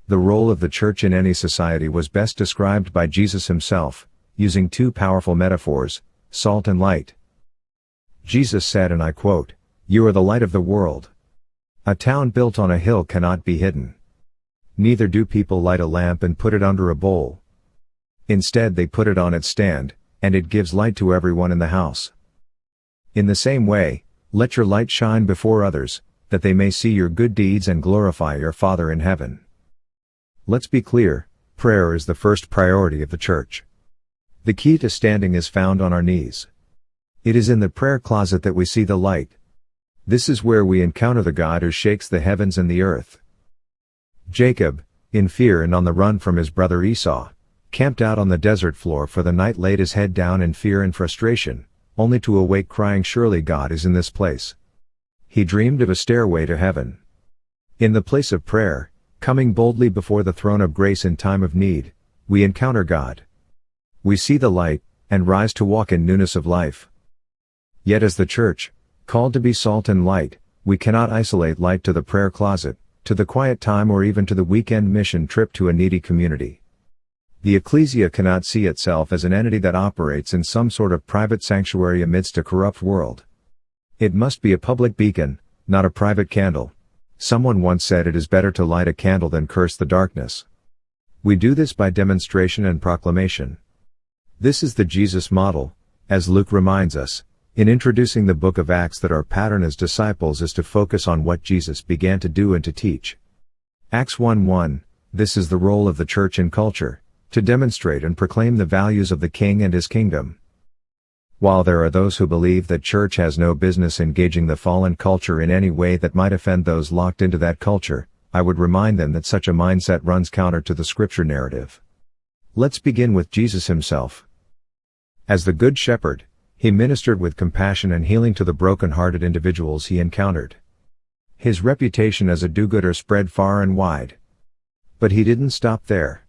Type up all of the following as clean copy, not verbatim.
The role of the church in any society was best described by Jesus himself, using two powerful metaphors, salt and light. Jesus said, and I quote, "You are the light of the world. A town built on a hill cannot be hidden. Neither do people light a lamp and put it under a bowl. Instead they put it on its stand, and it gives light to everyone in the house. In the same way, let your light shine before others, that they may see your good deeds and glorify your Father in heaven." Let's be clear, prayer is the first priority of the church. The key to standing is found on our knees. It is in the prayer closet that we see the light. This is where we encounter the God who shakes the heavens and the earth. Jacob, in fear and on the run from his brother Esau, camped out on the desert floor for the night, laid his head down in fear and frustration, only to awake crying, "Surely God is in this place." He dreamed of a stairway to heaven. In the place of prayer, coming boldly before the throne of grace in time of need, we encounter God. We see the light, and rise to walk in newness of life. Yet as the church, called to be salt and light, we cannot isolate light to the prayer closet, to the quiet time, or even to the weekend mission trip to a needy community. The ecclesia cannot see itself as an entity that operates in some sort of private sanctuary amidst a corrupt world. It must be a public beacon, not a private candle. Someone once said it is better to light a candle than curse the darkness. We do this by demonstration and proclamation. This is the Jesus model, as Luke reminds us, in introducing the book of Acts, that our pattern as disciples is to focus on what Jesus began to do and to teach. Acts 1:1, this is the role of the church in culture, to demonstrate and proclaim the values of the King and his kingdom. While there are those who believe that church has no business engaging the fallen culture in any way that might offend those locked into that culture, I would remind them that such a mindset runs counter to the scripture narrative. Let's begin with Jesus himself. As the Good Shepherd, he ministered with compassion and healing to the broken-hearted individuals he encountered. His reputation as a do-gooder spread far and wide. But he didn't stop there.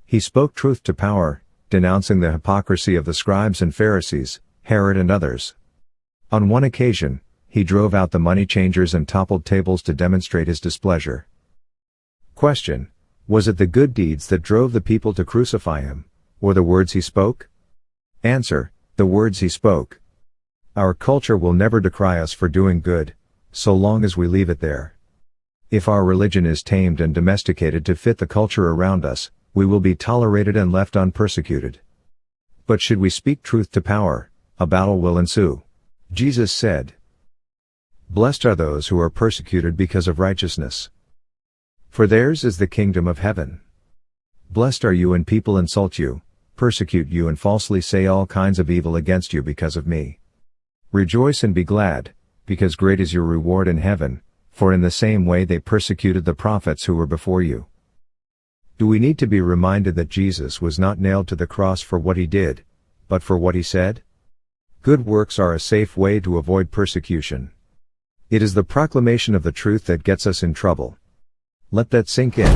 He spoke truth to power, denouncing the hypocrisy of the scribes and Pharisees, Herod and others. On one occasion, he drove out the money changers and toppled tables to demonstrate his displeasure. Question: was it the good deeds that drove the people to crucify him, or the words he spoke? Answer: the words he spoke. Our culture will never decry us for doing good, so long as we leave it there. If our religion is tamed and domesticated to fit the culture around us, we will be tolerated and left unpersecuted. But should we speak truth to power, a battle will ensue. Jesus said, "Blessed are those who are persecuted because of righteousness, for theirs is the kingdom of heaven. Blessed are you when people insult you, persecute you, and falsely say all kinds of evil against you because of me. Rejoice and be glad, because great is your reward in heaven, for in the same way they persecuted the prophets who were before you." Do we need to be reminded that Jesus was not nailed to the cross for what he did, but for what he said? Good works are a safe way to avoid persecution. It is the proclamation of the truth that gets us in trouble. Let that sink in.